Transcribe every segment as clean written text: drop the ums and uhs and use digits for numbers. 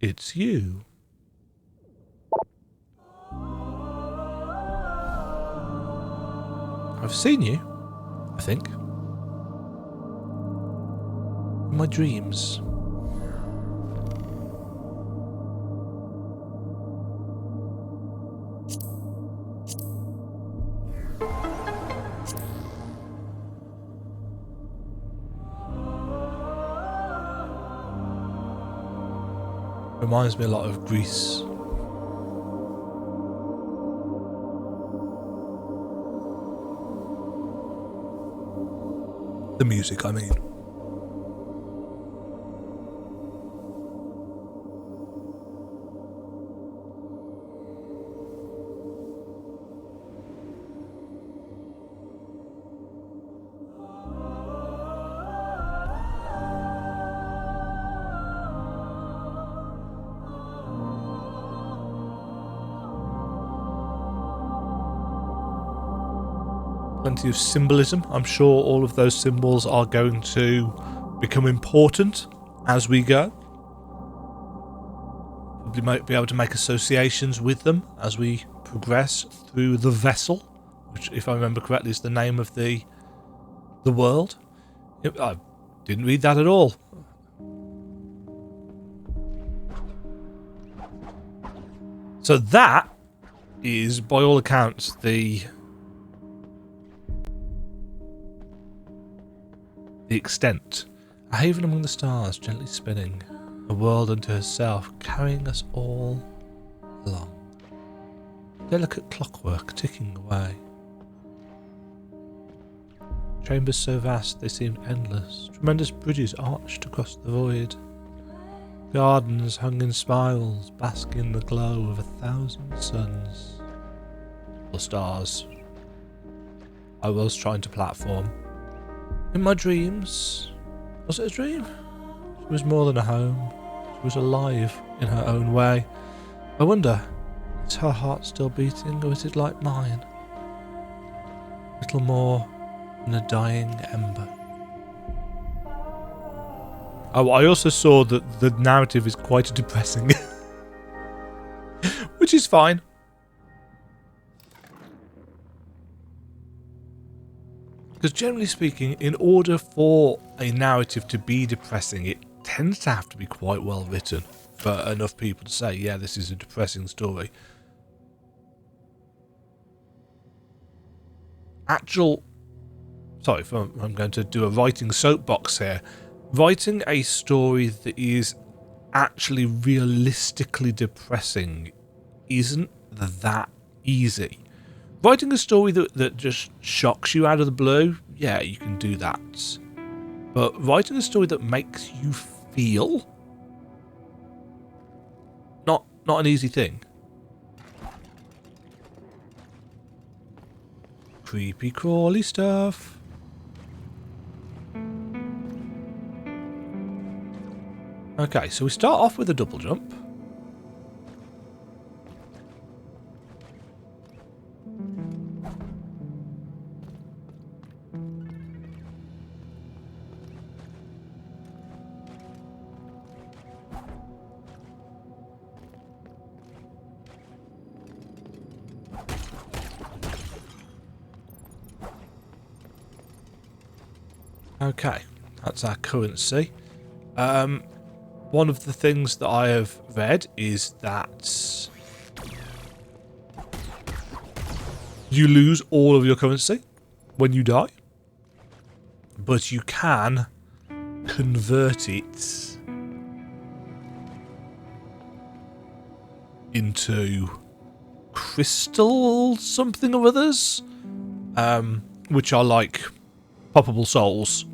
It's you. I've seen you, I think. In my dreams. Reminds me a lot of Greece. The music, I mean. Plenty of symbolism. I'm sure all of those symbols are going to become important as we go. We might be able to make associations with them as we progress through the vessel, which, if I remember correctly, is the name of the world. I didn't read that at all. So that is, by all accounts, the extent. A haven among the stars, gently spinning, a world unto herself, carrying us all along. Delicate clockwork ticking away. Chambers so vast they seemed endless, tremendous bridges arched across the void. Gardens hung in spirals, basking in the glow of 1,000 suns. The stars. I was trying to platform. In my dreams, was it a dream? She was more than a home. She was alive in her own way. I wonder, is her heart still beating, or is it like mine? Little more than a dying ember. Oh, I also saw that the narrative is quite depressing. Which is fine. Because generally speaking, in order for a narrative to be depressing, it tends to have to be quite well written for enough people to say, yeah, this is a depressing story. Sorry, I'm going to do a writing soapbox here. Writing a story that is actually realistically depressing isn't that easy. Writing a story that just shocks you out of the blue, yeah, you can do that. But writing a story that makes you feel, not an easy thing. Creepy crawly stuff. Okay, so we start off with a double jump. Okay, that's our currency. One of the things that I have read is that you lose all of your currency when you die, but you can convert it into crystal something or others, which are like poppable souls.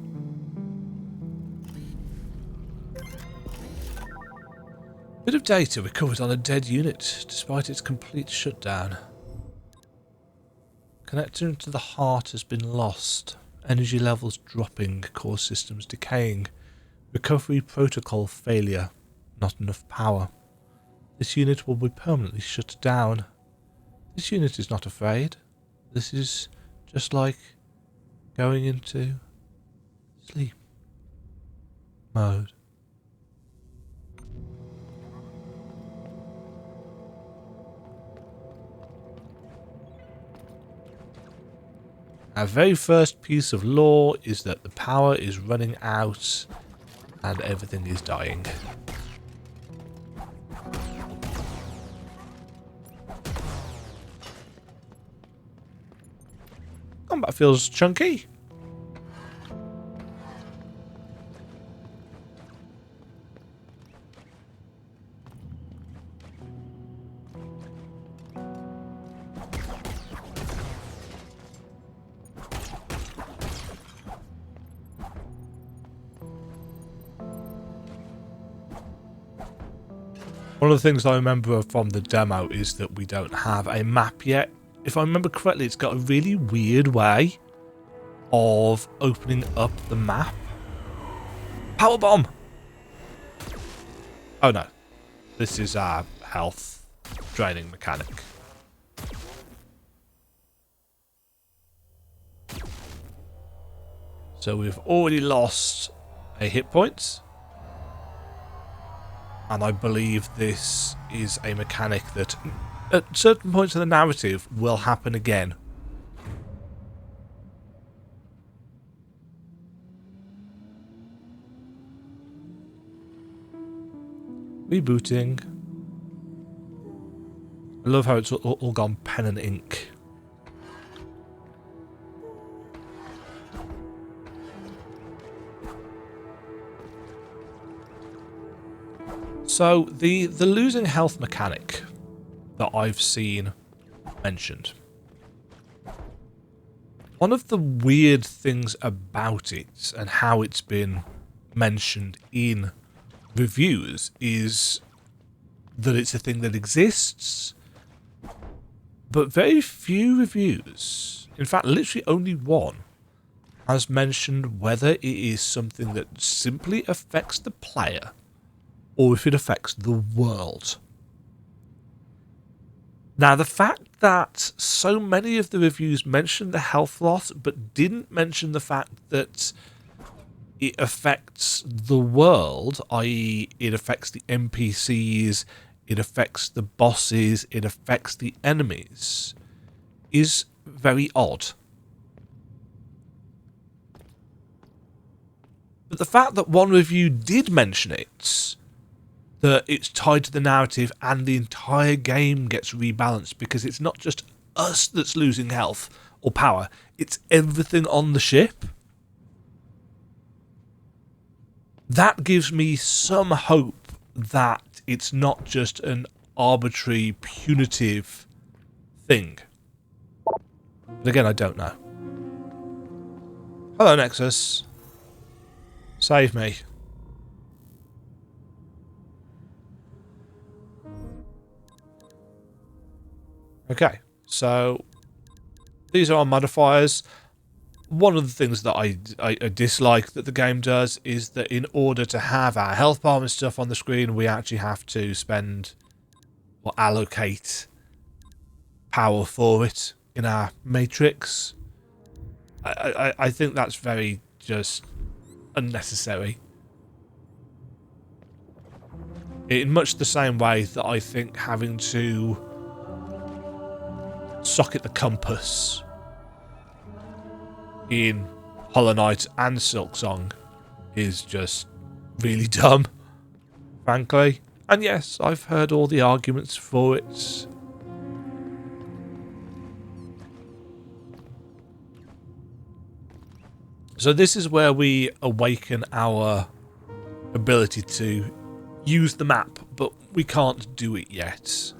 Bit of data recovered on a dead unit, despite its complete shutdown. Connection to the heart has been lost. Energy levels dropping, core systems decaying. Recovery protocol failure. Not enough power. This unit will be permanently shut down. This unit is not afraid. This is just like going into sleep mode. Our very first piece of lore is that the power is running out and everything is dying. Combat feels chunky. One of the things I remember from the demo is that we don't have a map yet. If I remember correctly, it's got a really weird way of opening up the map. Power bomb! Oh no. This is our health draining mechanic. So we've already lost a hit point. And I believe this is a mechanic that at certain points in the narrative will happen again. Rebooting. I love how it's all gone pen and ink. So, the losing health mechanic that I've seen mentioned. One of the weird things about it and how it's been mentioned in reviews is that it's a thing that exists, but very few reviews, in fact literally only one, has mentioned whether it is something that simply affects the player or if it affects the world. Now, the fact that so many of the reviews mentioned the health loss, but didn't mention the fact that it affects the world, i.e. it affects the NPCs, it affects the bosses, it affects the enemies, is very odd. But the fact that one review did mention it, that it's tied to the narrative and the entire game gets rebalanced because it's not just us that's losing health or power, it's everything on the ship. That gives me some hope that it's not just an arbitrary, punitive thing. But again, I don't know. Hello, Nexus. Save me. Okay, so these are our modifiers. One of the things that I dislike that the game does is that in order to have our health bar and stuff on the screen, we actually have to spend or allocate power for it in our matrix. I think that's very just unnecessary. In much the same way that I think having to socket the compass in Hollow Knight and Silksong is just really dumb, frankly. And yes, I've heard all the arguments for it. So this is where we awaken our ability to use the map, but we can't do it yet.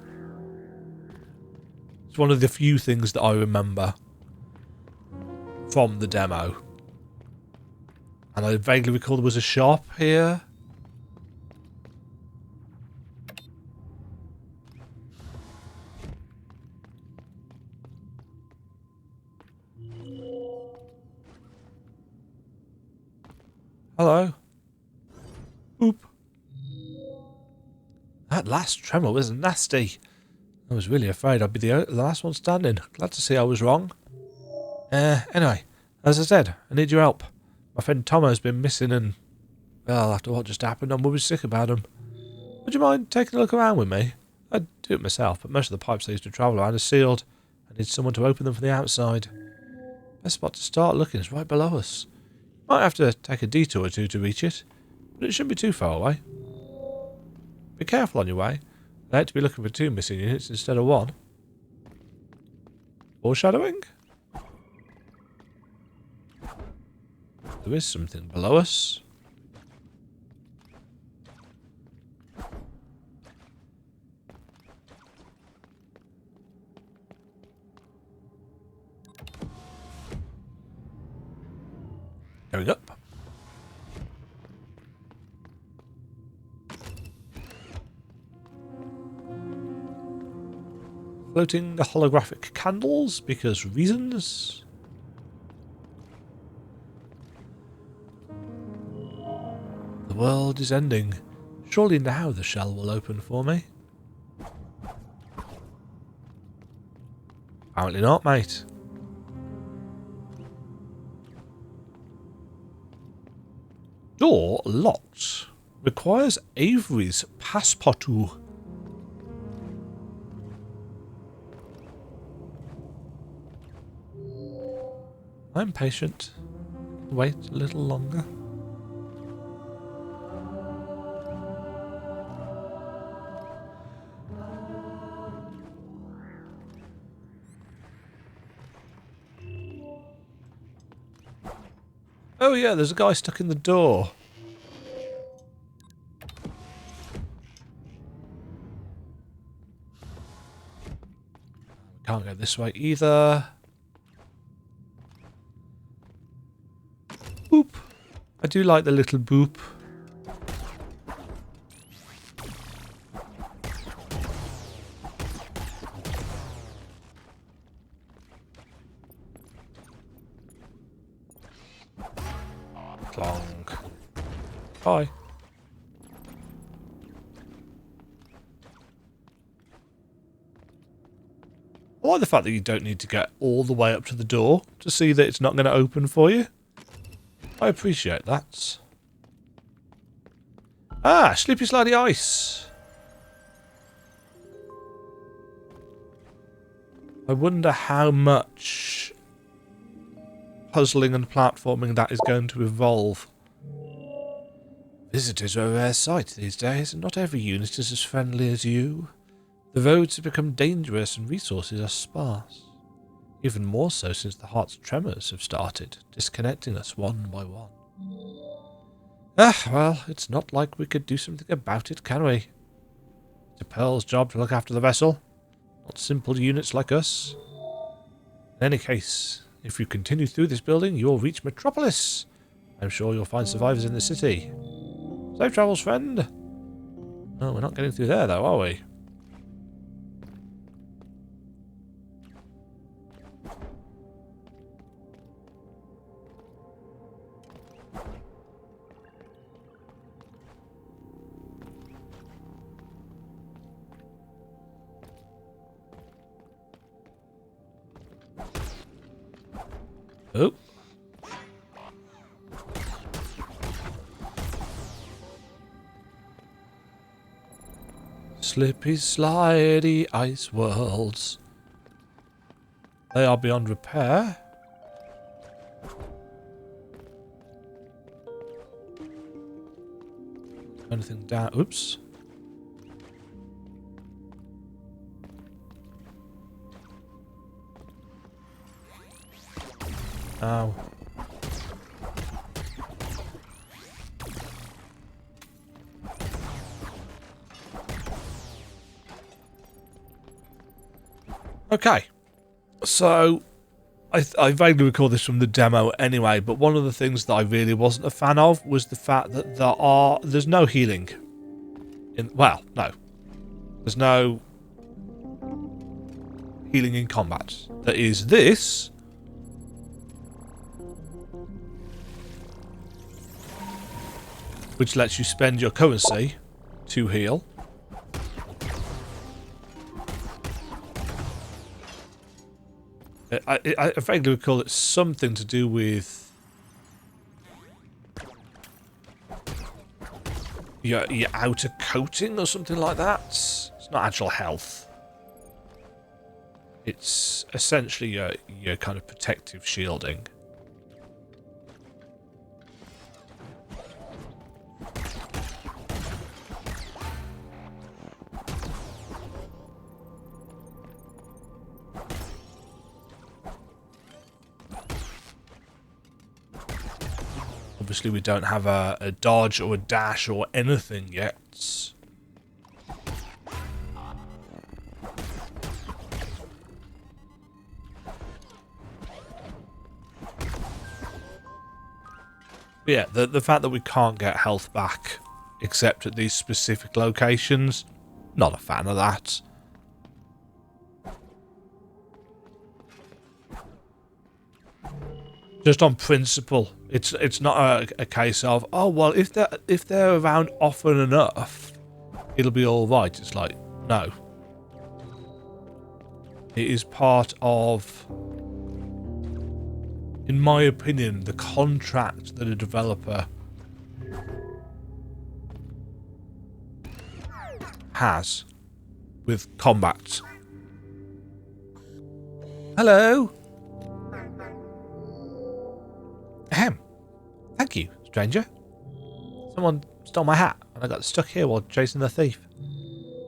It's one of the few things that I remember from the demo. And I vaguely recall there was a shop here. Hello. Oop. That last tremor was nasty. I was really afraid I'd be the last one standing. Glad to see I was wrong. Anyway, as I said, I need your help. My friend Tomo's been missing and, well, after what just happened, I'm worried sick about him. Would you mind taking a look around with me? I'd do it myself, but most of the pipes I used to travel around are sealed. I need someone to open them from the outside. Best spot to start looking is right below us. Might have to take a detour or two to reach it, but it shouldn't be too far away. Be careful on your way. I hate to be looking for 2 missing units instead of 1. Foreshadowing? There is something below us. Going up. Floating holographic candles because reasons. The world is ending. Surely now the shell will open for me. Apparently not, mate. Door locked. Requires Avery's passepartout. I'm patient. Wait a little longer. Oh yeah, there's a guy stuck in the door. Can't go this way either. Boop. I do like the little boop. Clonk. Hi. I like the fact that you don't need to get all the way up to the door to see that it's not going to open for you. I appreciate that. Ah, Sleepy Slidey Ice. I wonder how much puzzling and platforming that is going to evolve. Visitors are a rare sight these days, and not every unit is as friendly as you. The roads have become dangerous and resources are sparse. Even more so since the heart's tremors have started, disconnecting us one by one. Well, it's not like we could do something about it, can we? It's a Pearl's job to look after the vessel, not simple units like us. In any case, if you continue through this building, you'll reach Metropolis. I'm sure you'll find survivors in the city. Safe travels, friend. Oh, we're not getting through there, though, are we? Oh. Slippy, slidey ice worlds. They are beyond repair. Anything down? Oops. Ow. Okay, so I vaguely recall this from the demo anyway, but one of the things that I really wasn't a fan of was the fact that there's no healing. Well, no. There's no healing in combat. There is this. Which lets you spend your currency to heal. I vaguely recall it's something to do with your outer coating or something like that. It's not actual health. It's essentially your kind of protective shielding. Obviously, we don't have a dodge or a dash or anything yet. But yeah, the fact that we can't get health back except at these specific locations, not a fan of that. Just on principle, it's not a case of, oh well, if they're around often enough, it'll be all right. It's like, no, it is part of, in my opinion, the contract that a developer has with combat. Hello. Ahem. Thank you, stranger. Someone stole my hat and I got stuck here while chasing the thief.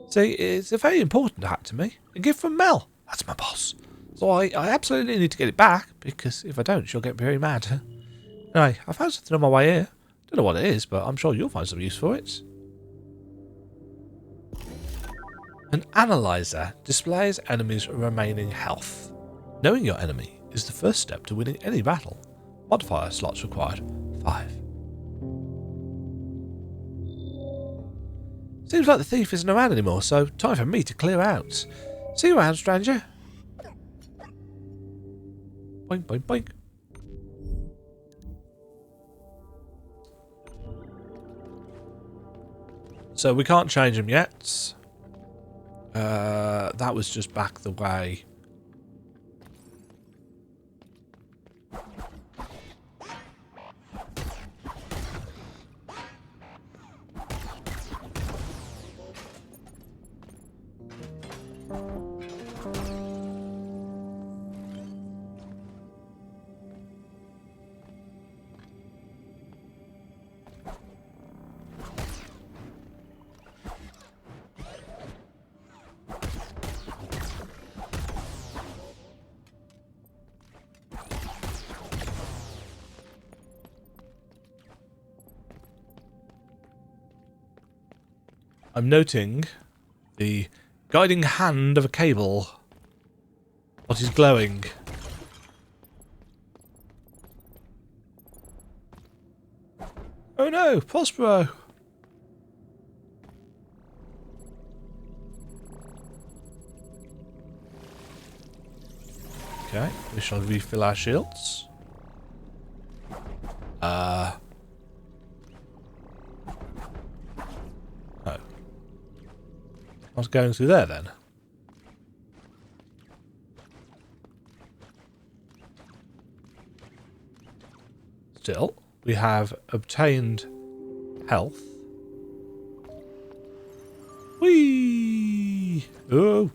See, it's a very important hat to me. A gift from Mel. That's my boss. So I absolutely need to get it back, because if I don't, she'll get very mad. Anyway, I found something on my way here. Don't know what it is, but I'm sure you'll find some use for it. An analyzer displays enemies' remaining health. Knowing your enemy is the first step to winning any battle. Modifier slots required 5. Seems like the thief isn't around anymore, so time for me to clear out. See you around, stranger. Boink, boink, boink. So we can't change them yet. That was just back the way. I'm noting the guiding hand of a cable. What is glowing? Oh no, Prospero! Okay, we shall refill our shields. Oh. What's going through there then? Still, we have obtained health. Whee! Oh!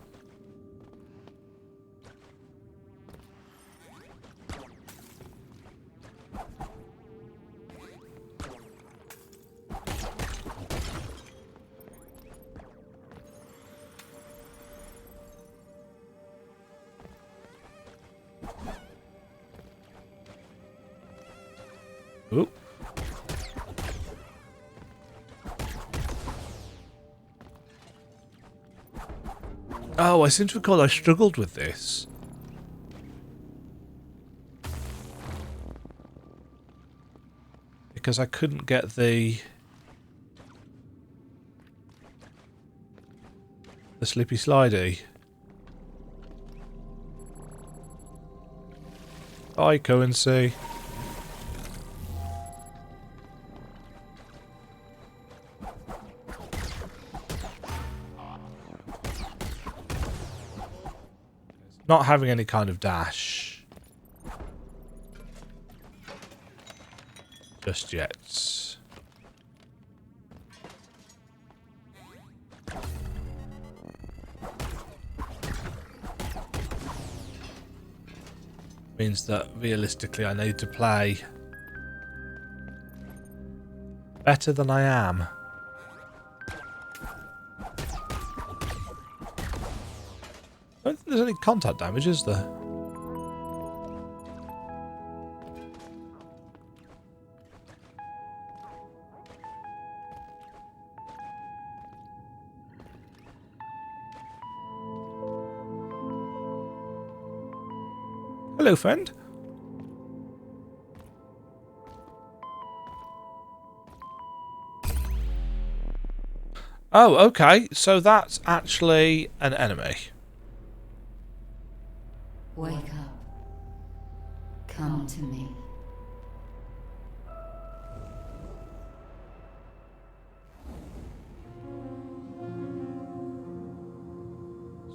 Ooh. Oh, I seem to recall I struggled with this. Because I couldn't get the slippy slidey. Bye, currency. not having any kind of dash just yet. Means that realistically I need to play better than I am. I don't think there's any contact damage, is there? Hello, friend. Oh, okay. So that's actually an enemy. Wake up. Come to me.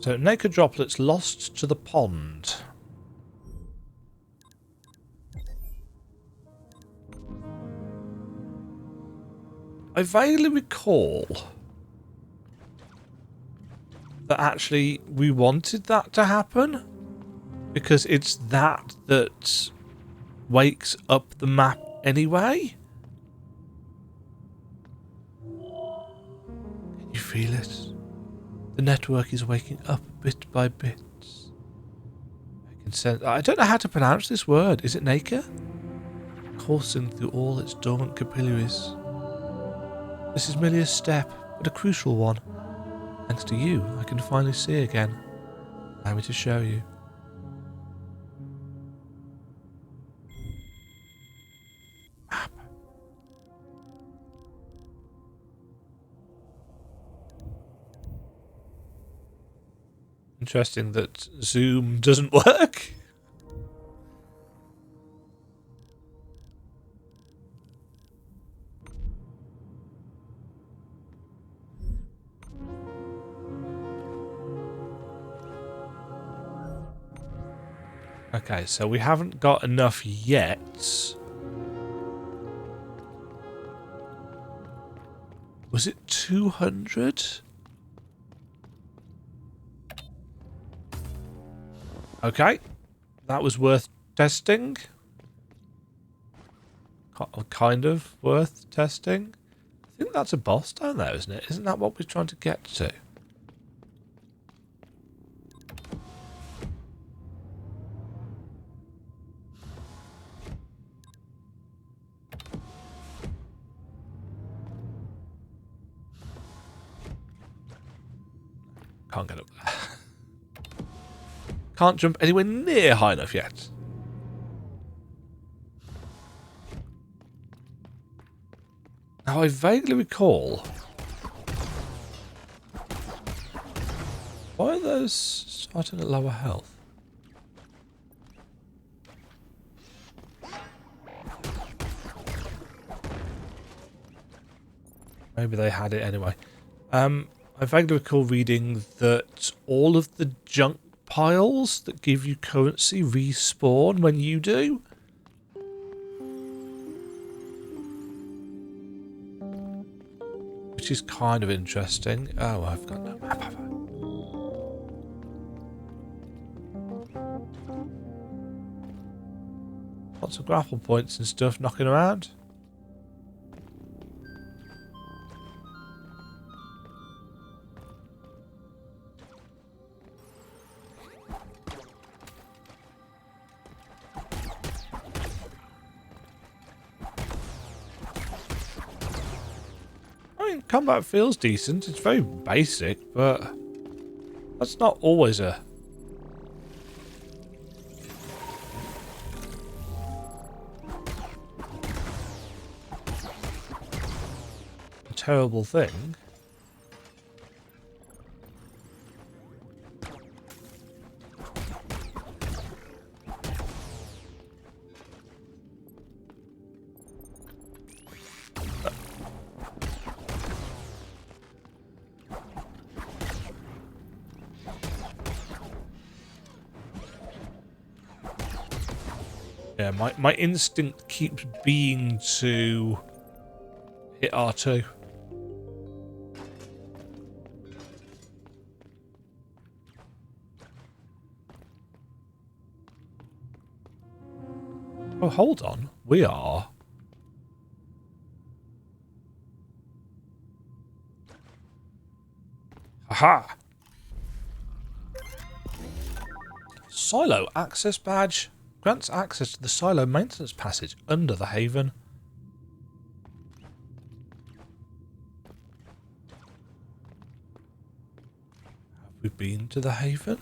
So naked droplets lost to the pond. I vaguely recall that actually we wanted that to happen because it's that that wakes up the map anyway. Can you feel it? The network is waking up bit by bit. I can sense. I don't know how to pronounce this word. Is it naked? Coursing through all its dormant capillaries. This is merely a step, but a crucial one. Thanks to you, I can finally see again. Allow me to show you. Map. Interesting that zoom doesn't work. Okay, so we haven't got enough yet. Was it 200? Okay, that was worth testing. Kind of worth testing. I think that's a boss down there, isn't it? Isn't that what we're trying to get to? Can't get up there. Can't jump anywhere near high enough yet. Now I vaguely recall. Why are those starting at lower health? Maybe they had it anyway. I vaguely recall reading that all of the junk piles that give you currency respawn when you do. Which is kind of interesting. Oh, I've got no map, have I? Lots of grapple points and stuff knocking around. Combat feels decent. It's very basic, but that's not always a terrible thing. Yeah, my instinct keeps being to hit R2. Oh, hold on. We are... Aha! Silo access badge grants access to the silo maintenance passage under the haven. Have we been to the haven?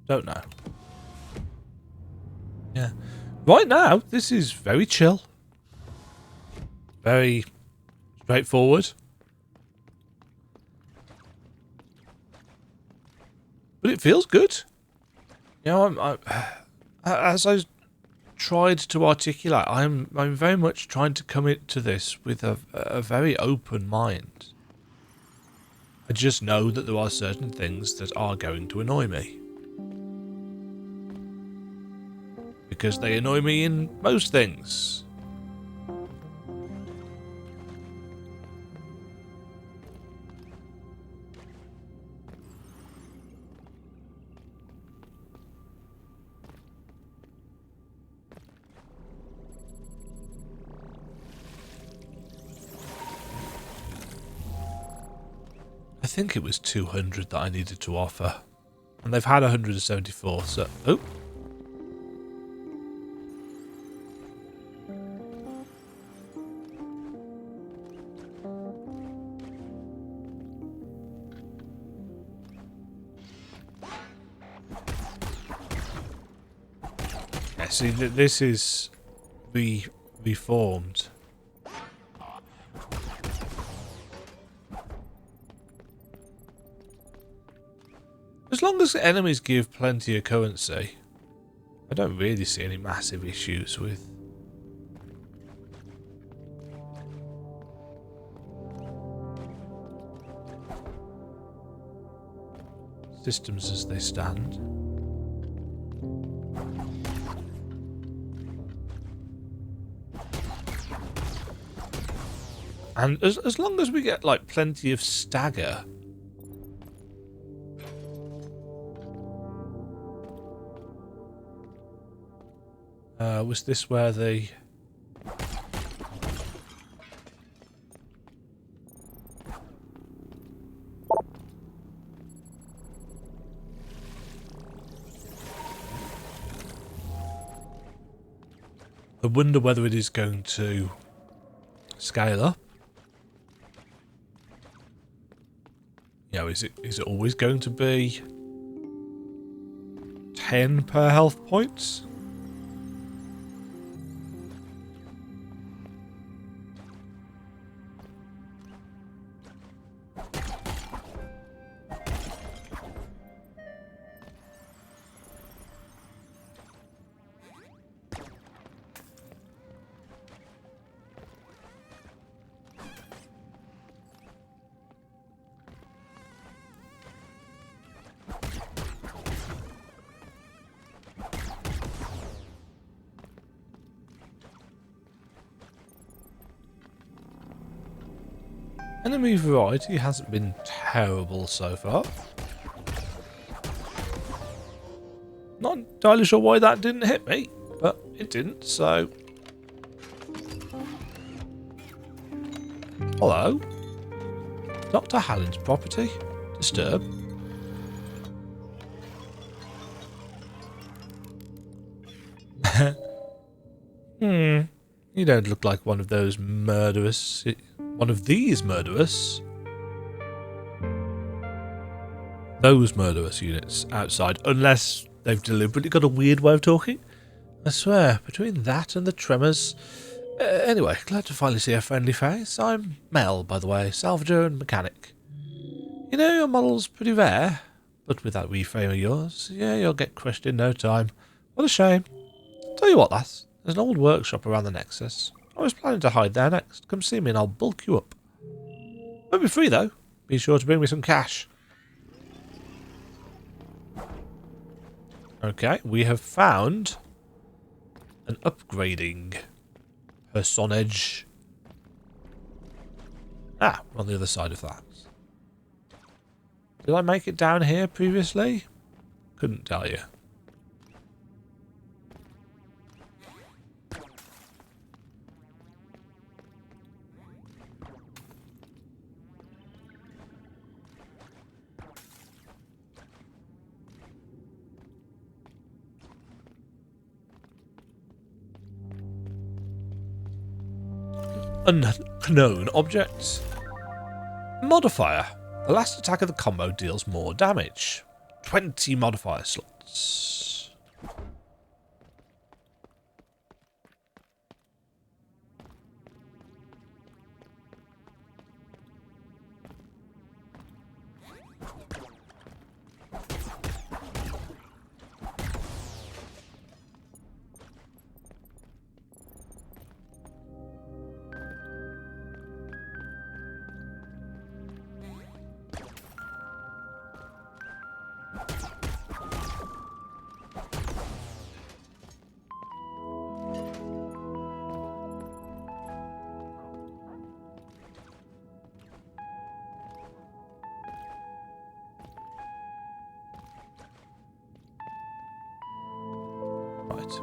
Don't know. Yeah. Right now, this is very chill. Very straightforward. But it feels good. You know, as I tried to articulate, I'm very much trying to commit to this with a very open mind. I just know that there are certain things that are going to annoy me. Because they annoy me in most things. I think it was 200 that I needed to offer. And they've had 174, so... Oh! Yeah, see, this is reformed. As long as the enemies give plenty of currency, I don't really see any massive issues with. Systems as they stand. And as long as we get like plenty of stagger. Was this where the... I wonder whether it is going to scale up. You know, is it always going to be 10 per health points? Enemy variety hasn't been terrible so far. Not entirely sure why that didn't hit me, but it didn't, so... Hello? Dr. Hallen's property? Disturb? You don't look like one of those murderous... One of these murderous... Those murderous units outside, unless they've deliberately got a weird way of talking. I swear, between that and the tremors... anyway, glad to finally see a friendly face. I'm Mel, by the way, salvager and mechanic. You know, your model's pretty rare. But with that reframe of yours, yeah, you'll get crushed in no time. What a shame. Tell you what, lass, there's an old workshop around the Nexus. I was planning to hide there next. Come see me and I'll bulk you up. Won't be free though. Be sure to bring me some cash. Okay, we have found an upgrading personage. Ah, we're on the other side of that. Did I make it down here previously? Couldn't tell you. Unknown object. Modifier. The last attack of the combo deals more damage. 20 modifier slots.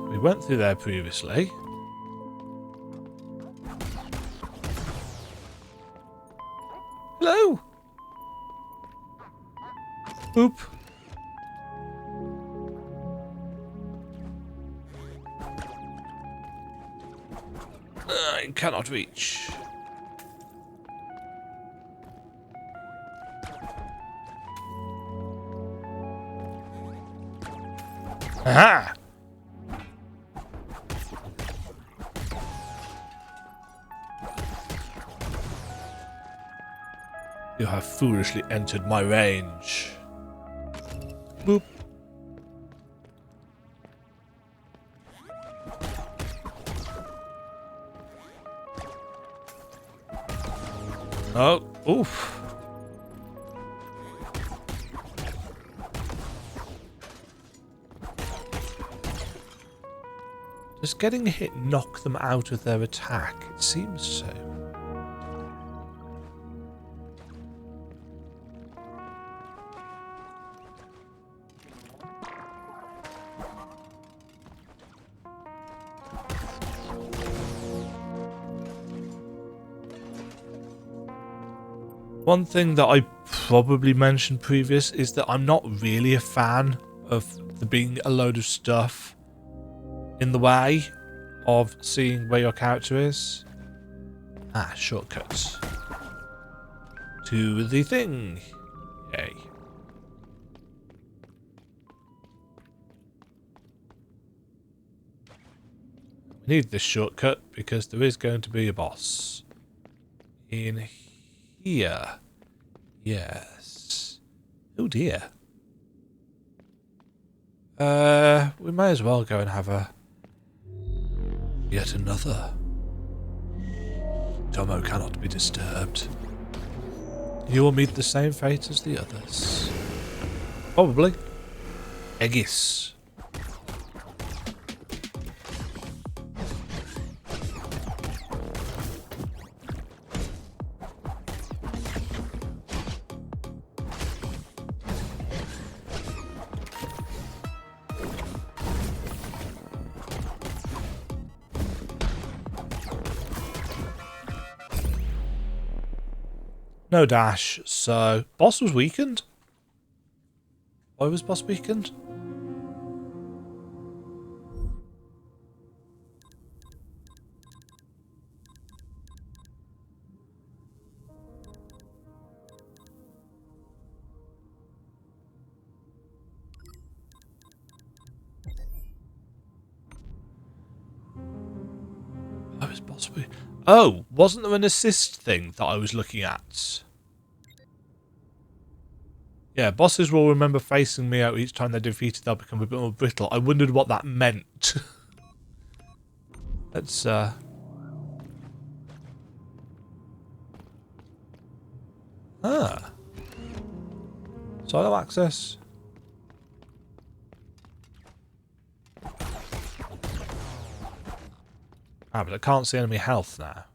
We went through there previously. Hello! Oop. I cannot reach. Aha! You have foolishly entered my range. Boop. Oh, oof. Does getting hit knock them out of their attack? It seems so. One thing that I probably mentioned previous is that I'm not really a fan of there being a load of stuff in the way of seeing where your character is. Ah, shortcuts to the thing. Yay. We need this shortcut because there is going to be a boss in here. Yes. Oh dear. We may as well go and have a yet another. Tomo cannot be disturbed. You will meet the same fate as the others. Probably. Aegis. No dash, so boss was weakened? Why was boss weakened? Why was boss weakened? Oh, wasn't there an assist thing that I was looking at? Yeah, bosses will remember facing me out each time they're defeated. They'll become a bit more brittle. I wondered what that meant. Let's, silo access. Ah, but I can't see enemy health now.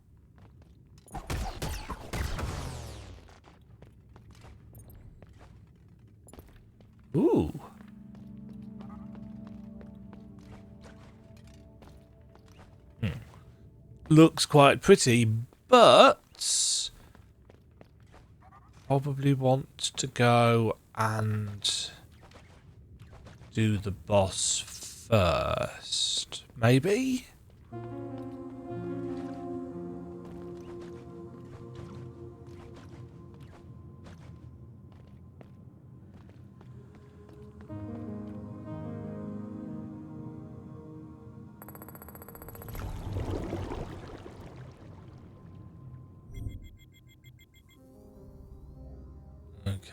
Ooh. Looks quite pretty, but probably want to go and do the boss first. Maybe?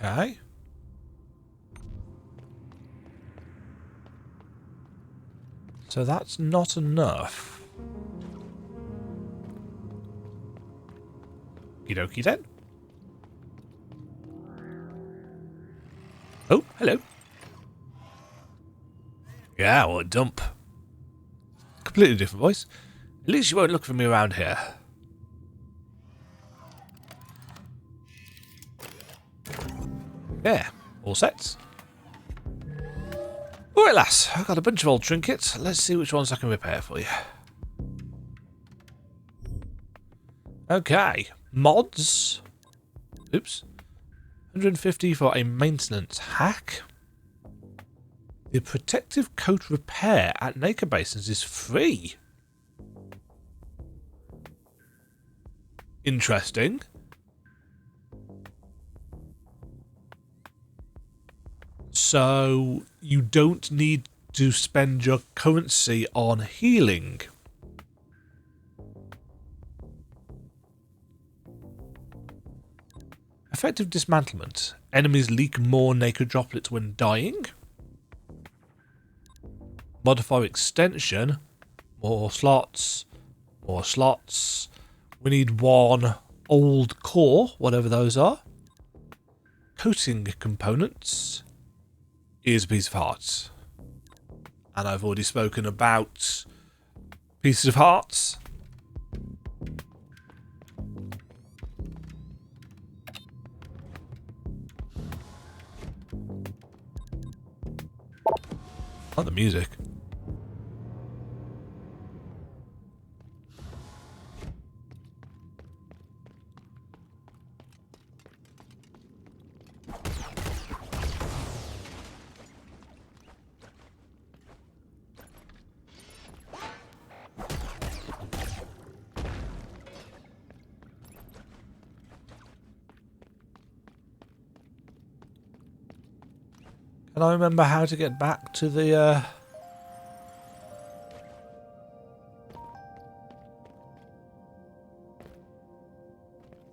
Okay. So that's not enough. Okie dokie then. Oh, hello. Yeah, what a dump. Completely different voice. At least you won't look for me around here. Yeah, all sets. Alright lass, I've got a bunch of old trinkets. Let's see which ones I can repair for you. Okay, mods. Oops. 150 for a maintenance hack. The protective coat repair at Naka Basins is free. Interesting. So you don't need to spend your currency on healing. Effective dismantlement. Enemies leak more naked droplets when dying. Modifier extension. More slots. More slots. We need one old core, whatever those are. Coating components. Is a piece of hearts. And I've already spoken about pieces of hearts. I like the music. Can I remember how to get back to the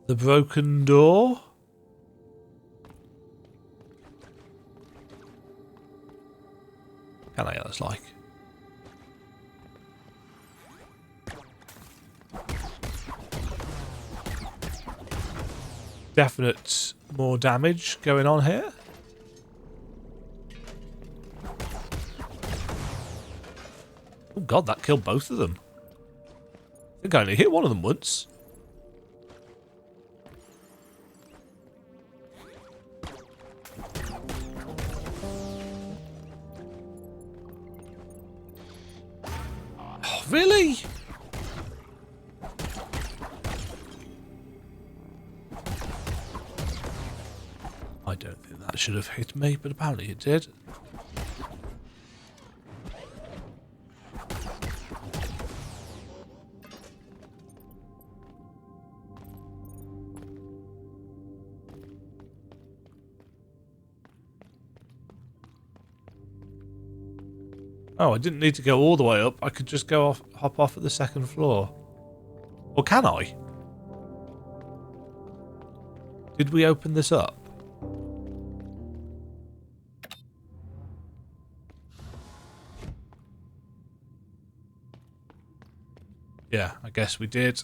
broken door? Can I get this like? Definite more damage going on here. Oh god, that killed both of them. I think I only hit one of them once. Oh, really? I don't think that should have hit me, but apparently it did. Oh, I didn't need to go all the way up. I could just go off, hop off at the second floor. Or can I? Did we open this up? yeah, I guess we did.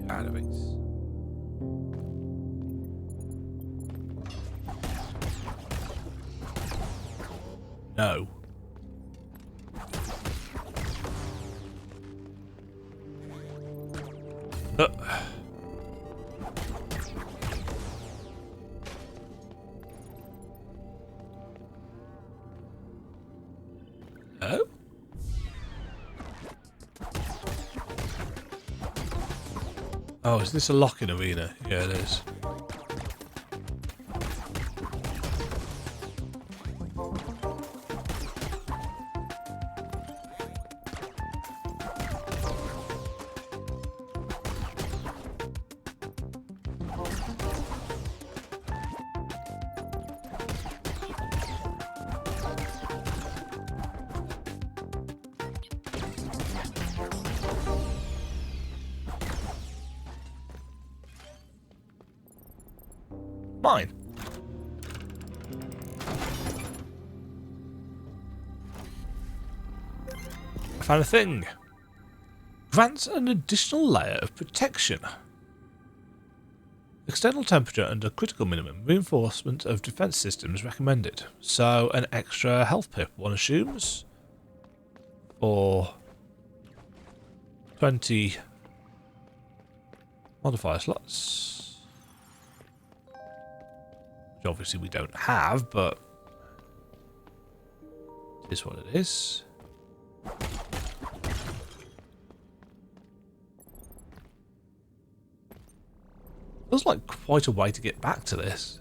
Out of it. No. Oh? Oh, is this a lock-in arena? Yeah, it is. Mine. I found a thing. Grants an additional layer of protection. External temperature under critical minimum. Reinforcement of defense systems recommended. So an extra health pip, one assumes. For 20 modifier slots. Which obviously we don't have, but it is what it is. Feels like quite a way to get back to this.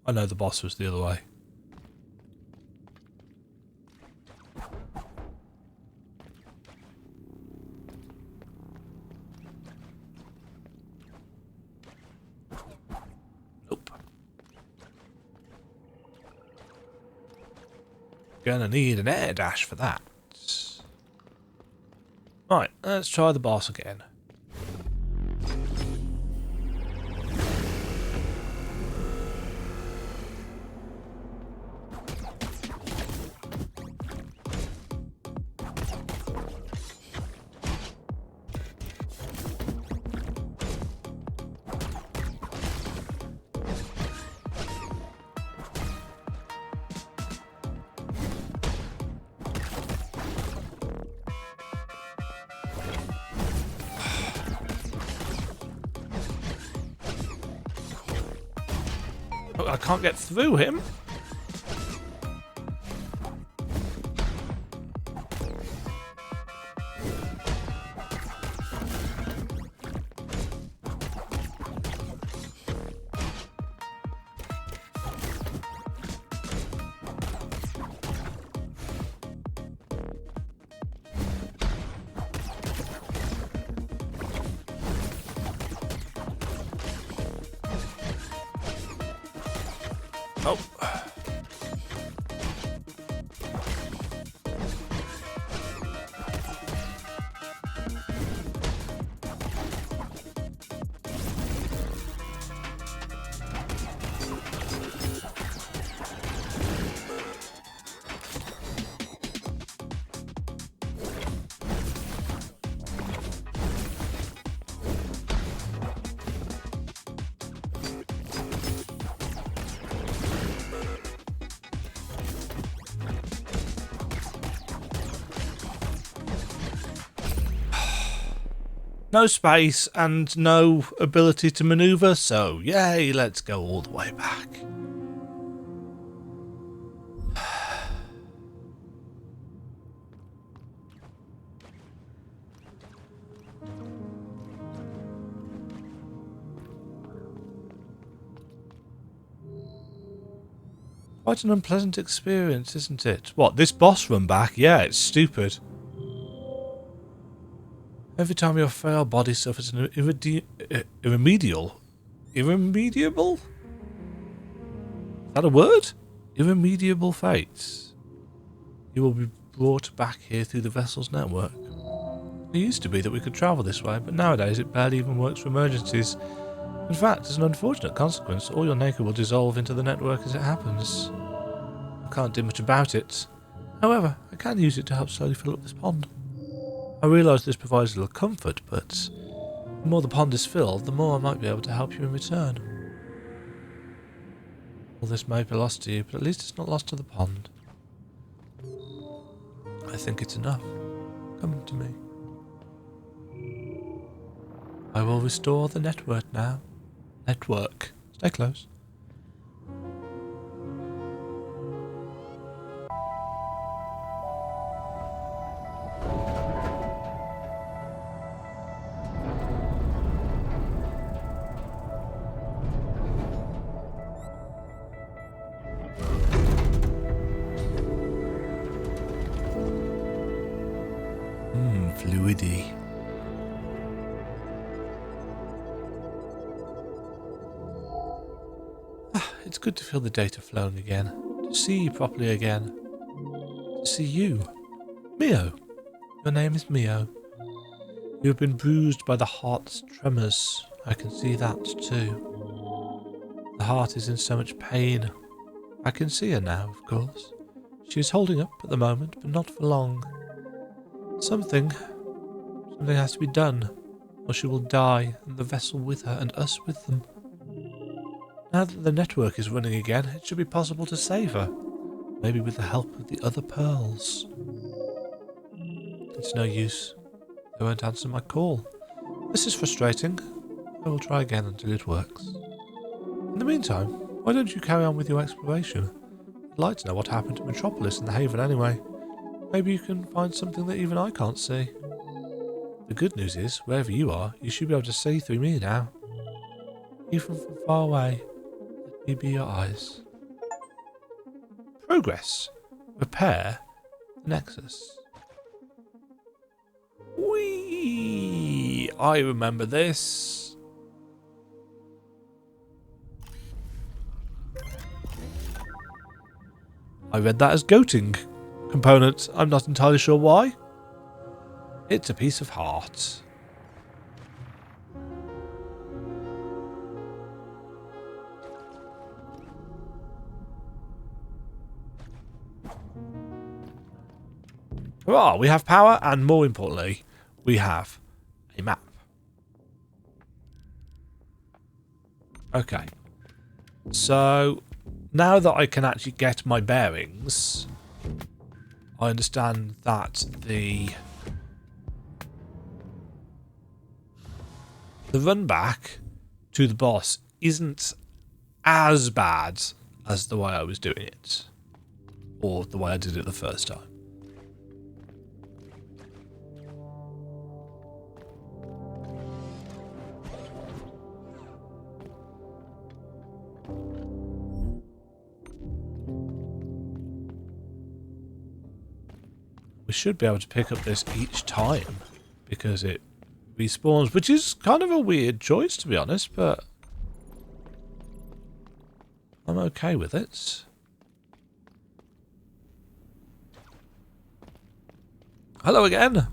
I know the boss was the other way. Nope. Gonna need an air dash for that. Right, let's try the boss again. I can't get through him. Oh. No space and no ability to maneuver, so yay, let's go all the way back. Quite an unpleasant experience, isn't it? What, this boss run back? Yeah, it's stupid. Every time your frail body suffers an irremediable? Is that a word? Irremediable fate. You will be brought back here through the vessel's network. It used to be that we could travel this way, but nowadays it barely even works for emergencies. In fact, as an unfortunate consequence, all your naked will dissolve into the network as it happens. I can't do much about it. However, I can use it to help slowly fill up this pond. I realise this provides a little comfort, but the more the pond is filled, the more I might be able to help you in return. All this may be lost to you, but at least it's not lost to the pond. I think it's enough. Come to me. I will restore the network now. Network. Stay close. Fluidy. It's good to feel the data flowing again. To see you properly again. To see you. Mio. Your name is Mio. You have been bruised by the heart's tremors. I can see that too. The heart is in so much pain. I can see her now, of course. She is holding up at the moment, but not for long. Something has to be done, or she will die, and the vessel with her, and us with them. Now that the network is running again, it should be possible to save her. Maybe with the help of the other pearls. It's no use. They won't answer my call. This is frustrating. I will try again until it works. In the meantime, why don't you carry on with your exploration? I'd like to know what happened to Metropolis and the Haven anyway. Maybe you can find something that even I can't see. The good news is, wherever you are, you should be able to see through me now. Even from far away, let me be your eyes. Progress. Repair the Nexus. Whee! I remember this. I read that as goating component. I'm not entirely sure why. It's a piece of heart. Hurrah, we have power, and more importantly, we have a map. Okay. So, now that I can actually get my bearings, I understand that the run back to the boss isn't as bad as the way I was doing it. Or the way I did it the first time. We should be able to pick up this each time because it respawns, which is kind of a weird choice to be honest, but I'm okay with it. Hello again.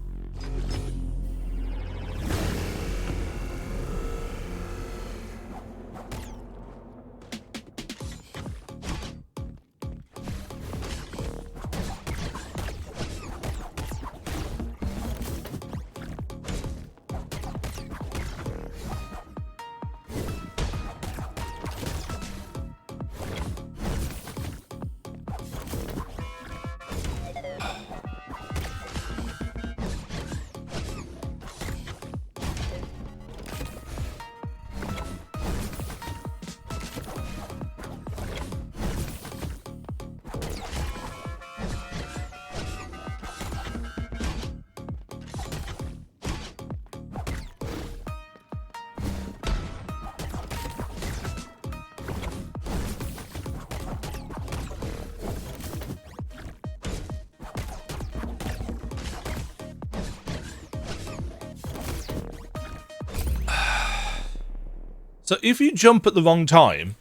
So if you jump at the wrong time,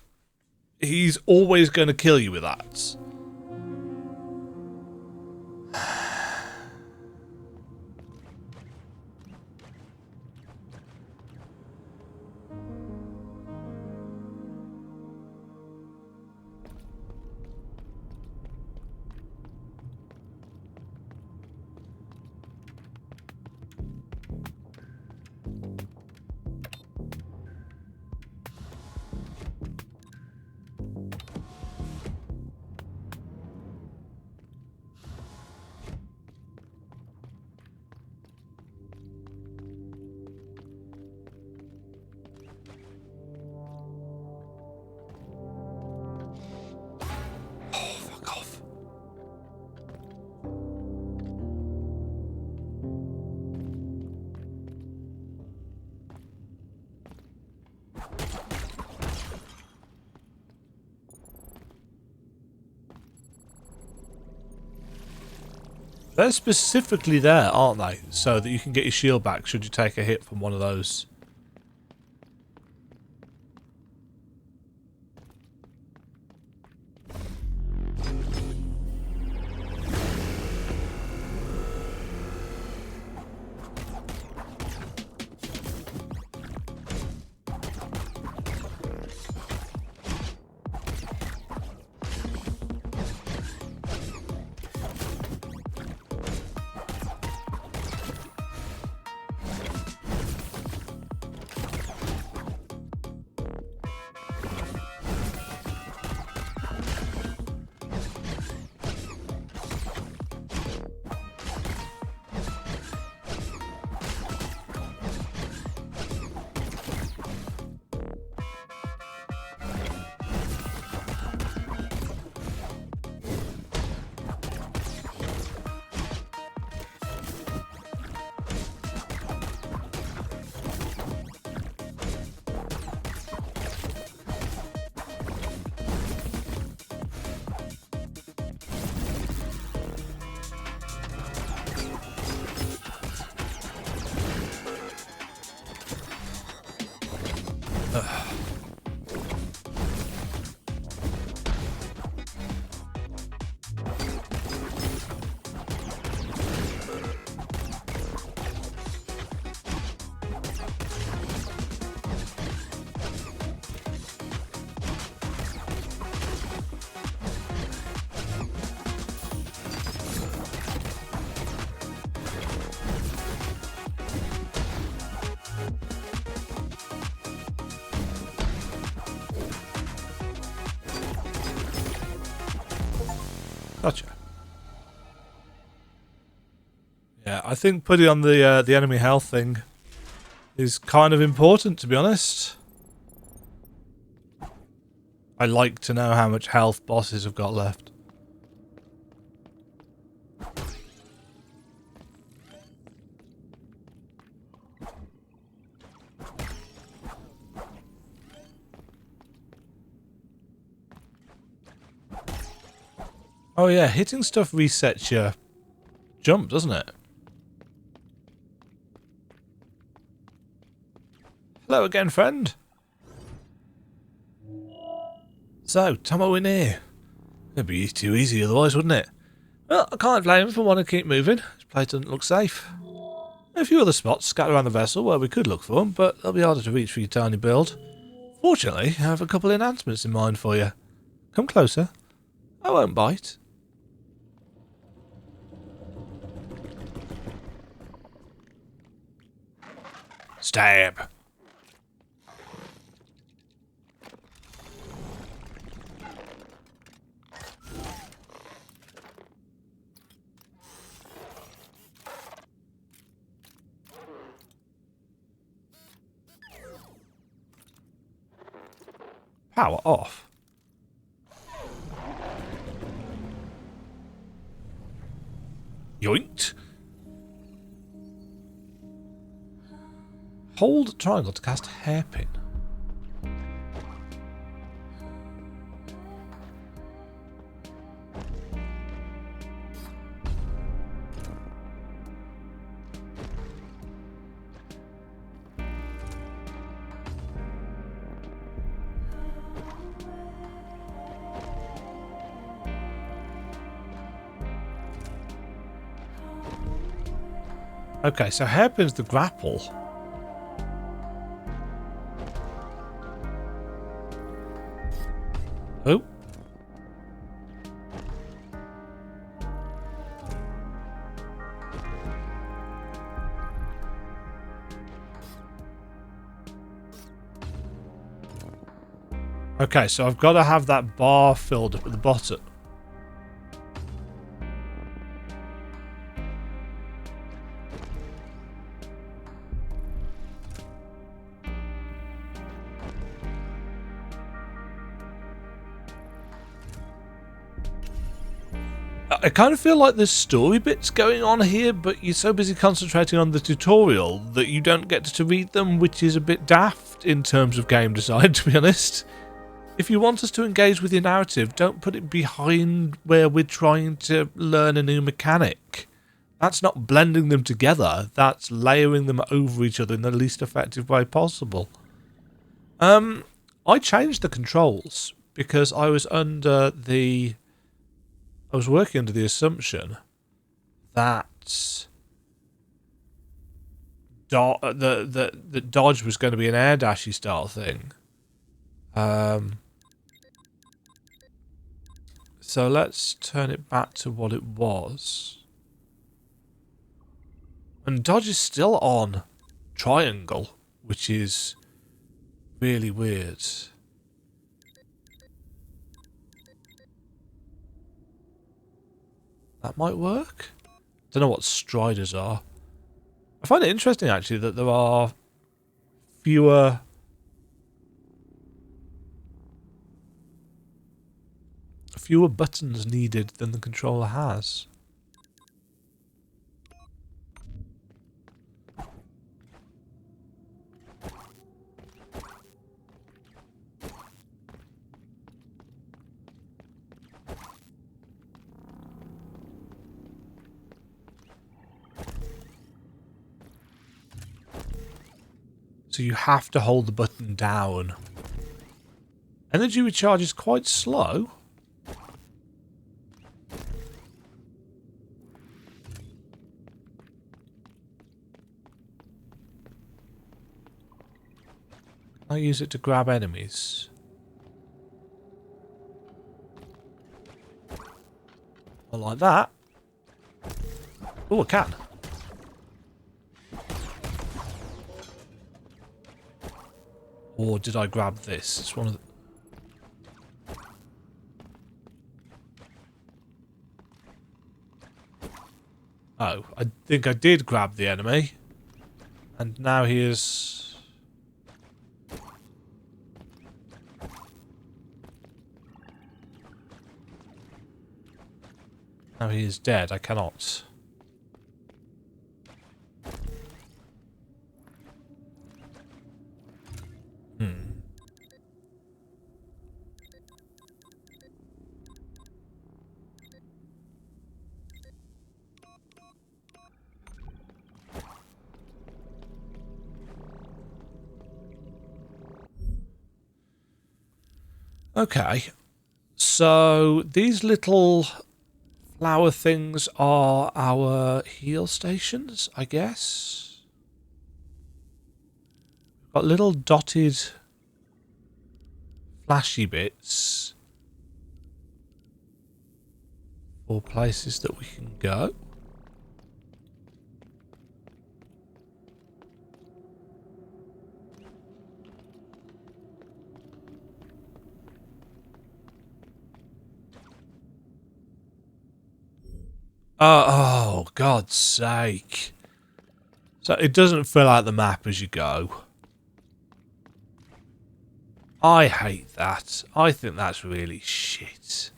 he's always going to kill you with that. They're specifically there, aren't they? So that you can get your shield back should you take a hit from one of those. Gotcha. Yeah, I think putting on the enemy health thing is kind of important, to be honest. I like to know how much health bosses have got left. Oh yeah, hitting stuff resets your jump, doesn't it? Hello again, friend. So, Tomo in here. It'd be too easy otherwise, wouldn't it? Well, I can't blame him for wanting to keep moving. This place doesn't look safe. A few other spots scattered around the vessel where we could look for them, but they'll be harder to reach for your tiny build. Fortunately, I have a couple of enhancements in mind for you. Come closer. I won't bite. Stab. Power off. Yoinked. Hold triangle to cast hairpin. Okay, so hairpin's the grapple. Oh. Okay, so I've got to have that bar filled up at the bottom. I kind of feel like there's story bits going on here, but you're so busy concentrating on the tutorial that you don't get to read them, which is a bit daft in terms of game design, to be honest. If you want us to engage with your narrative, don't put it behind where we're trying to learn a new mechanic. That's not blending them together, that's layering them over each other in the least effective way possible. I changed the controls because I was working under the assumption that the dodge was going to be an air dashy style thing. So let's turn it back to what it was. And dodge is still on triangle, which is really weird. That might work? Don't know what striders are. I find it interesting actually that there are fewer buttons needed than the controller has. So you have to hold the button down. Energy recharge is quite slow. I use it to grab enemies. Not like that. Oh, I can. Or did I grab this? It's one of the... Oh, I think I did grab the enemy. And now he is... Now he is dead. I cannot. Okay. So these little flower things are our heal stations, I guess. We've got little dotted flashy bits for places that we can go. Oh, God's sake. So it doesn't fill out the map as you go. I hate that. I think that's really shit.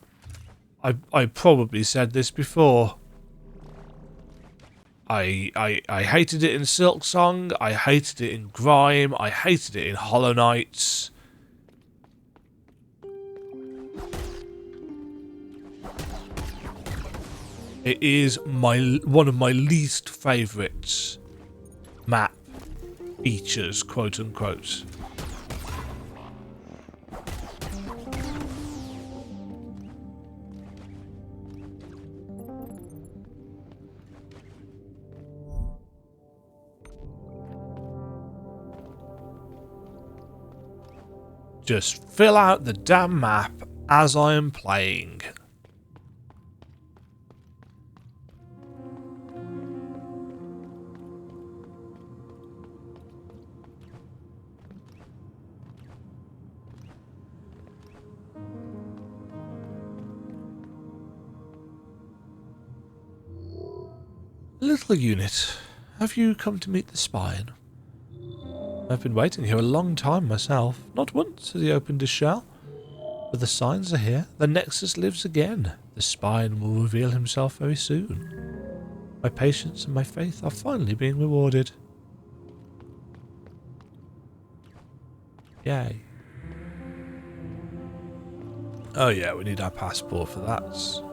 I probably said this before. I hated it in Silksong. I hated it in Grime. I hated it in Hollow Knight. It is one of my least favourite map features, quote unquote. just fill out the damn map as I am playing. Little unit, have you come to meet the spine? I've been waiting here a long time myself. Not once has he opened his shell. But the signs are here. The Nexus lives again. The spine will reveal himself very soon. My patience and my faith are finally being rewarded. Yay. Oh yeah, we need our passport for that.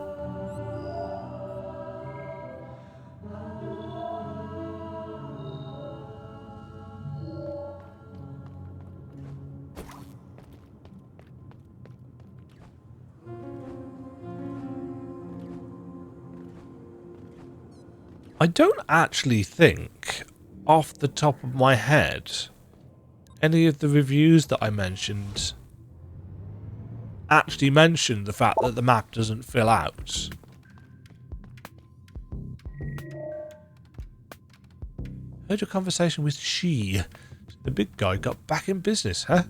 I don't actually think, off the top of my head, any of the reviews that I mentioned actually mentioned the fact that the map doesn't fill out. Heard your conversation with she. The big guy got back in business, huh?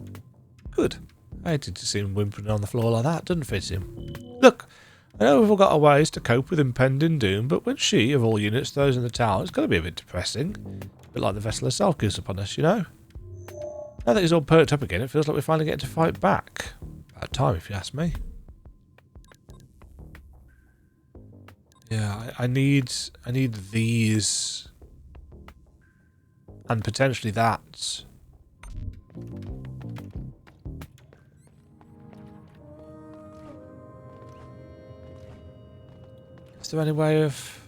Good. I hated to see him whimpering on the floor like that. Doesn't fit him. Look, I know we've all got our ways to cope with impending doom, but when she, of all units, throws in the towel, it's going to be a bit depressing. A bit like the vessel herself goes upon us, you know? Now that he's all perked up again, it feels like we're finally getting to fight back. About time, if you ask me. Yeah, I need these. And potentially that. Is there any way of...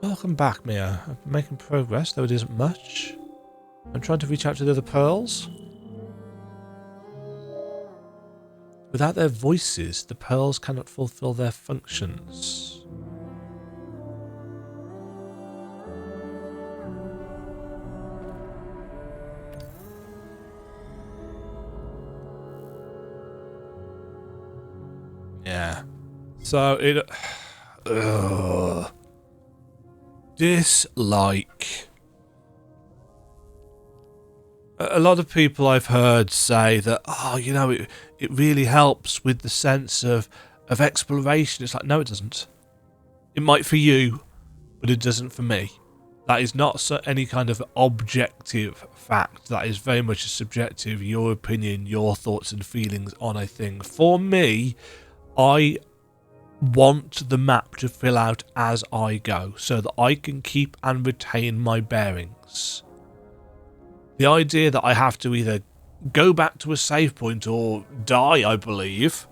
Welcome back, Mia. I'm making progress, though it isn't much. I'm trying to reach out to the other pearls. Without their voices, the pearls cannot fulfill their functions. Yeah. So it... Dislike. A lot of people I've heard say that, oh, you know, it really helps with the sense of exploration. It's like, no, it doesn't. It might for you, but it doesn't for me. That is not any kind of objective fact. That is very much a subjective, your opinion, your thoughts and feelings on a thing. For me, I want the map to fill out as I go so that I can keep and retain my bearings. The idea that I have to either go back to a save point or die, I believe.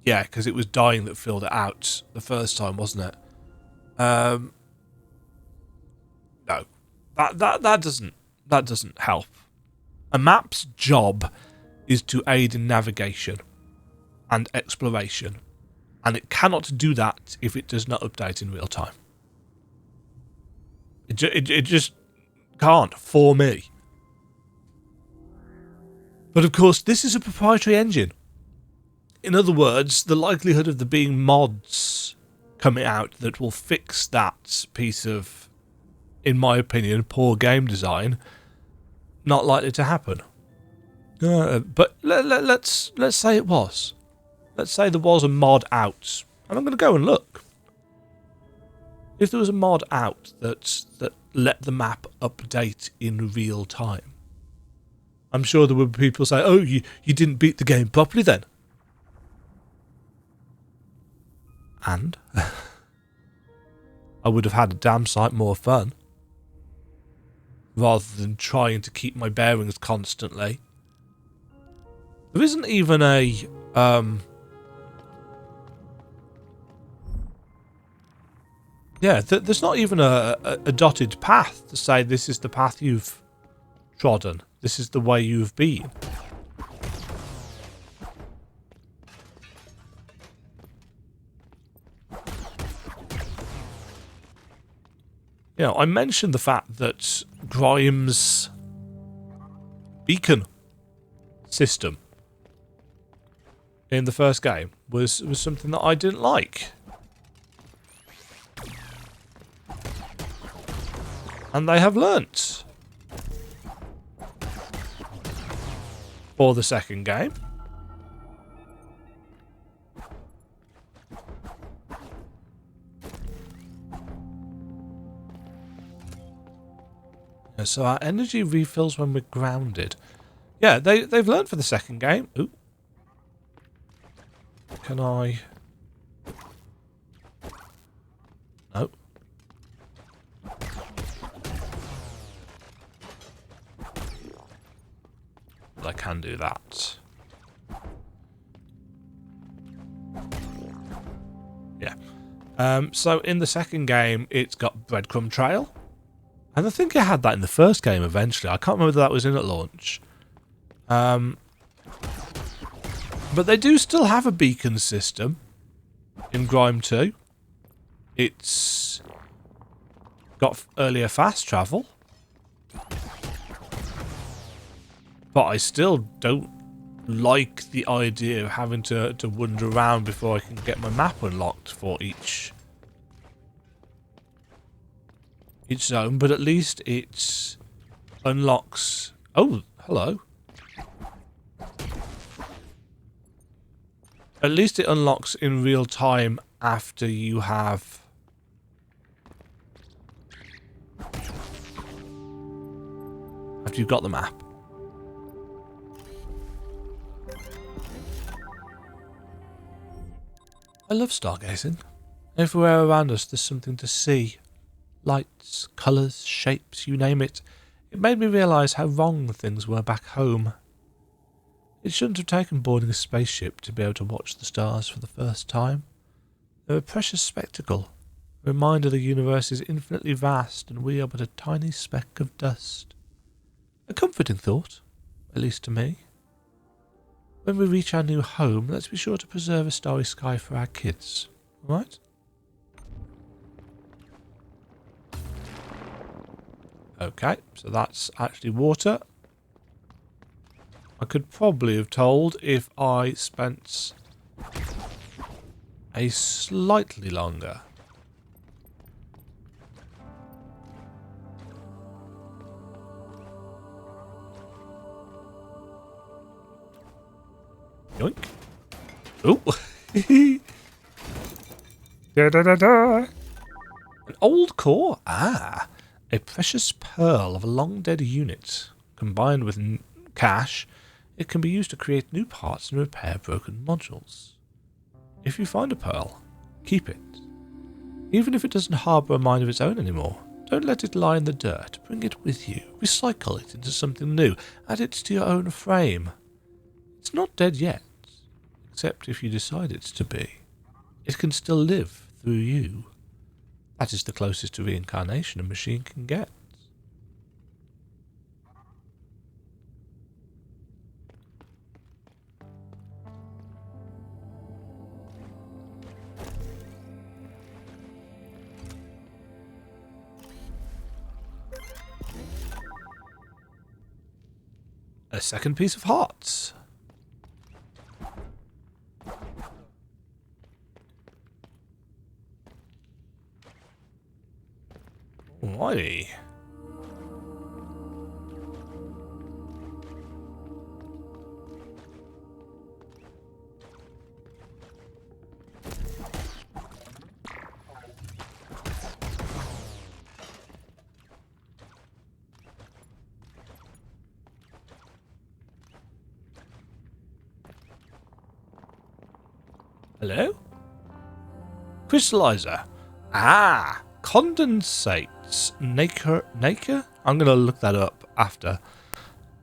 Yeah, because it was dying that filled it out the first time, wasn't it? No, that doesn't help. A map's job is to aid in navigation and exploration, and it cannot do that if it does not update in real time. It just can't, for me. But of course, this is a proprietary engine. In other words, the likelihood of there being mods coming out that will fix that piece of, in my opinion, poor game design, not likely to happen. But let's say it was. Let's say there was a mod out, and I'm going to go and look. If there was a mod out that let the map update in real time, I'm sure there would be people say, "Oh, you didn't beat the game properly then." And I would have had a damn sight more fun, rather than trying to keep my bearings constantly. There isn't even a there's not even a dotted path to say this is the path you've trodden, this is the way you've been. You know, I mentioned the fact that Grimes' beacon system in the first game was something that I didn't like. And they have learnt for the second game. So our energy refills when we're grounded. Yeah, they've learned for the second game. Ooh. Can I... No. But I can do that. Yeah. So in the second game, it's got breadcrumb trail. And I think it had that in the first game eventually. I can't remember whether that was in at launch. But they do still have a beacon system in Grime 2. It's got earlier fast travel. But I still don't like the idea of having to wander around before I can get my map unlocked for each zone, but at least it unlocks... Oh, hello. At least it unlocks in real time after you have... After you've got the map. I love stargazing. Everywhere around us there's something to see. Lights, colours, shapes, you name it. It made me realise how wrong things were back home. It shouldn't have taken boarding a spaceship to be able to watch the stars for the first time. They're a precious spectacle, a reminder the universe is infinitely vast and we are but a tiny speck of dust. A comforting thought, at least to me. When we reach our new home, let's be sure to preserve a starry sky for our kids, alright? Okay, so that's actually water. I could probably have told if I spent a slightly longer. Yoink. Oh. Da, da, da, da. An old core? Ah. A precious pearl of a long-dead unit. Combined with cash, it can be used to create new parts and repair broken modules. If you find a pearl, keep it. Even if it doesn't harbour a mind of its own anymore, don't let it lie in the dirt. Bring it with you. Recycle it into something new. Add it to your own frame. It's not dead yet, except if you decide it's to be. It can still live through you. That is the closest to reincarnation a machine can get. A second piece of hearts. Alrighty. Hello? Crystallizer. Ah, condensates. Nacre? I'm going to look that up after.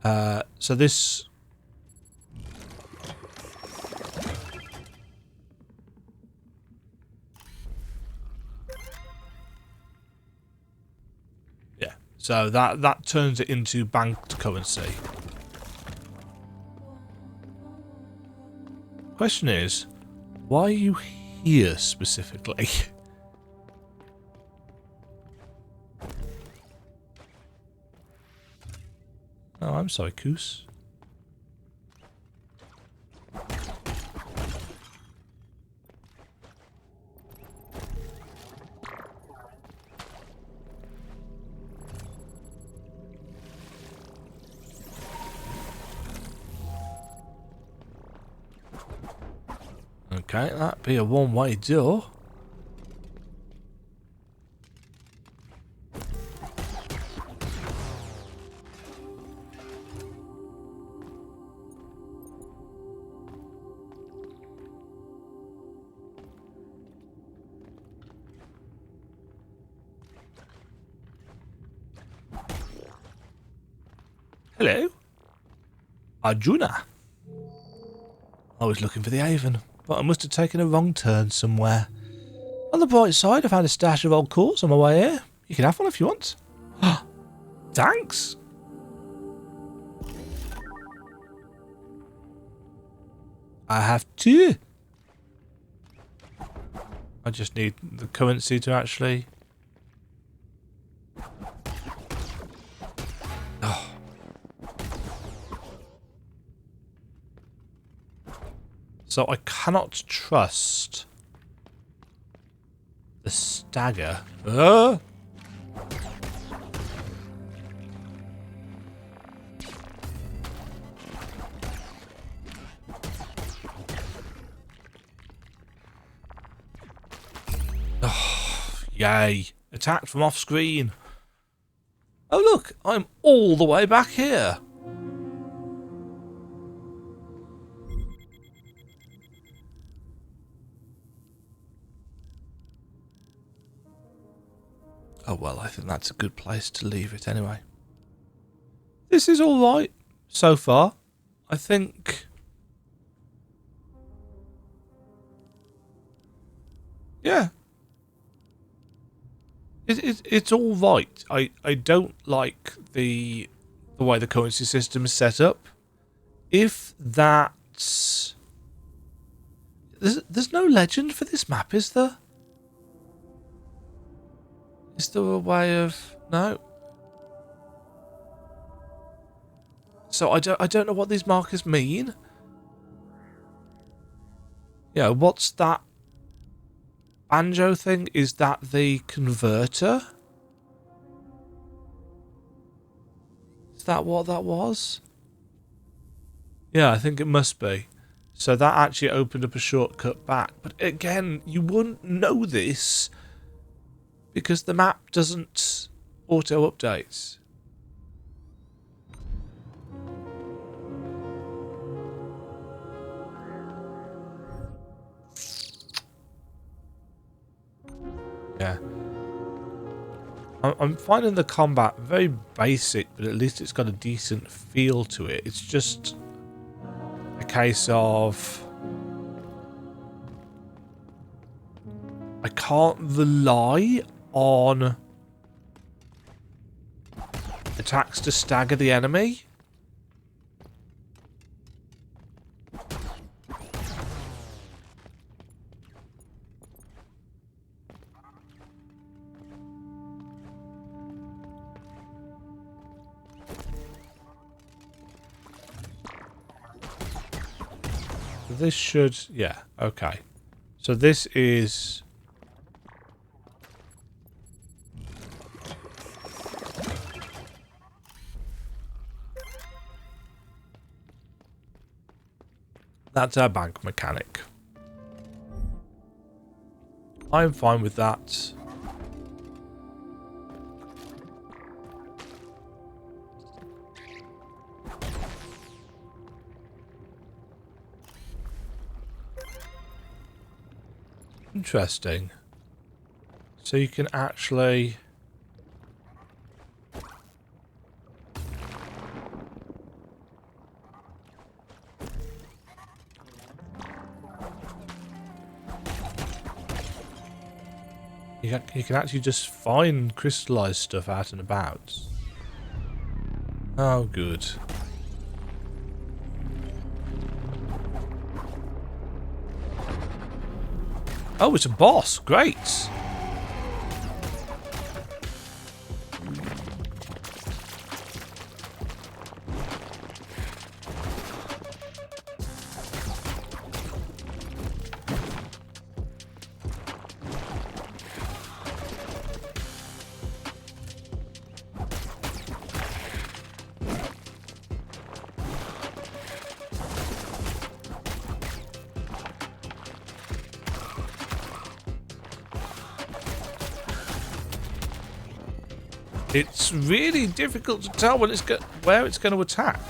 So this... Yeah, so that turns it into banked currency. Question is, why are you here specifically? Oh, I'm sorry, Koos. Okay, that'd be a one-way door. Hello? Arjuna. I was looking for the Haven, but I must have taken a wrong turn somewhere. On the bright side, I found a stash of old cores on my way here. You can have one if you want. Thanks. I have two. I just need the currency to actually... So I cannot trust the stagger. Oh, yay. Attacked from off screen. Oh look, I'm all the way back here. Oh well, I think that's a good place to leave it anyway. This is alright so far. I think... Yeah. It's alright. I don't like the way the currency system is set up. If that's... There's no legend for this map, is there? Is there a way of... No. So I don't know what these markers mean. Yeah, what's that banjo thing? Is that the converter? Is that what that was? Yeah, I think it must be. So that actually opened up a shortcut back. But again, you wouldn't know this because the map doesn't auto-update. Yeah. I'm finding the combat very basic, but at least it's got a decent feel to it. It's just a case of... I can't rely on attacks to stagger the enemy. This should... yeah, okay. So this is... That's our bank mechanic. I'm fine with that. Interesting. So you can actually... You can actually just find crystallized stuff out and about. Oh, good. Oh, it's a boss. Great. It's really difficult to tell when where it's going to attack.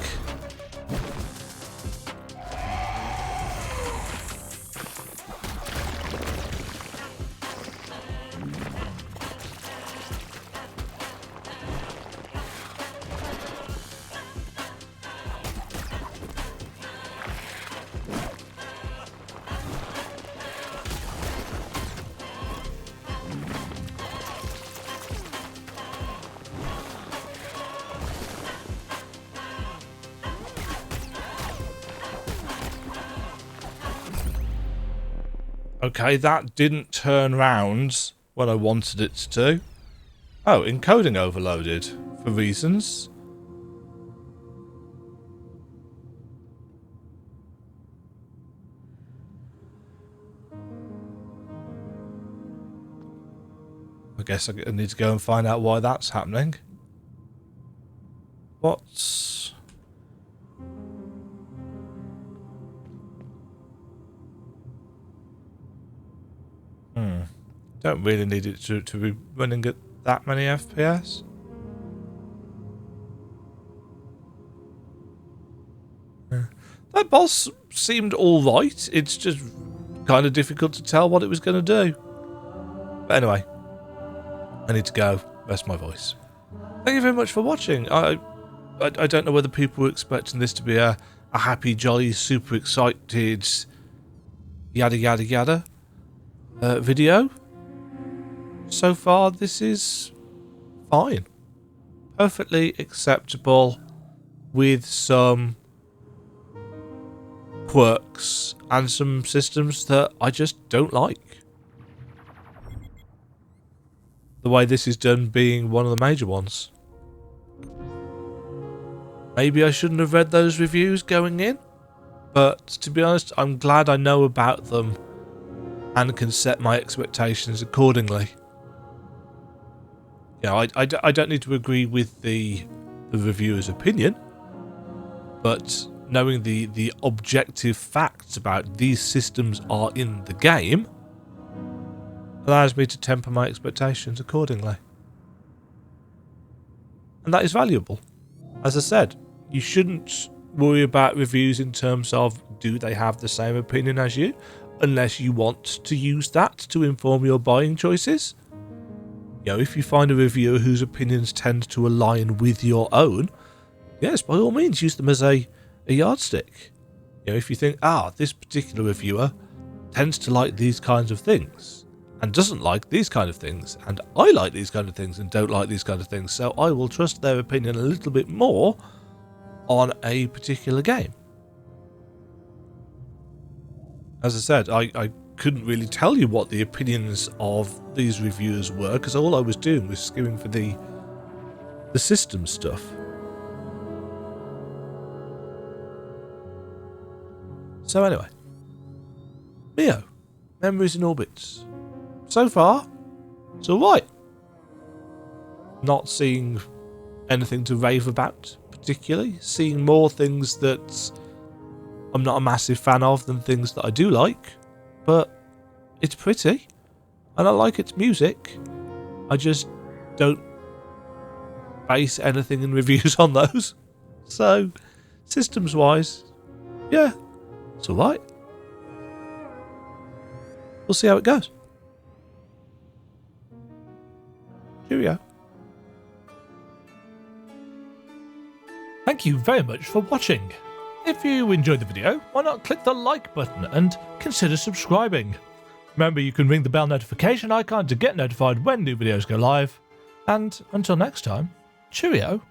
Okay, that didn't turn round when I wanted it to. Oh, encoding overloaded for reasons. I guess I need to go and find out why that's happening. What's... Don't really need it to be running at that many FPS. That boss seemed alright. It's just kind of difficult to tell what it was going to do. But anyway, I need to go rest my voice. Thank you very much for watching. I don't know whether people were expecting this to be a happy, jolly, super excited, yada yada yada video. So far, this is fine. Perfectly acceptable with some quirks and some systems that I just don't like. The way this is done being one of the major ones. Maybe I shouldn't have read those reviews going in, but to be honest, I'm glad I know about them and can set my expectations accordingly. Yeah, I don't need to agree with the reviewer's opinion, but knowing the objective facts about these systems are in the game allows me to temper my expectations accordingly. And that is valuable. As I said, you shouldn't worry about reviews in terms of do they have the same opinion as you, unless you want to use that to inform your buying choices. You know, if you find a reviewer whose opinions tend to align with your own, yes, by all means, use them as a yardstick. You know, if you think, this particular reviewer tends to like these kinds of things and doesn't like these kind of things, and I like these kind of things and don't like these kind of things, so I will trust their opinion a little bit more on a particular game. As I said, I couldn't really tell you what the opinions of these reviewers were, because all I was doing was skimming for the system stuff. So anyway, MIO, Memories in Orbits. So far, it's alright. Not seeing anything to rave about, particularly. Seeing more things that I'm not a massive fan of than things that I do like. But it's pretty, and I like its music. I just don't base anything in reviews on those. So, systems-wise, yeah, it's alright. We'll see how it goes. Cheerio. Thank you very much for watching. If you enjoyed the video, why not click the like button and consider subscribing. Remember, you can ring the bell notification icon to get notified when new videos go live. And until next time, cheerio.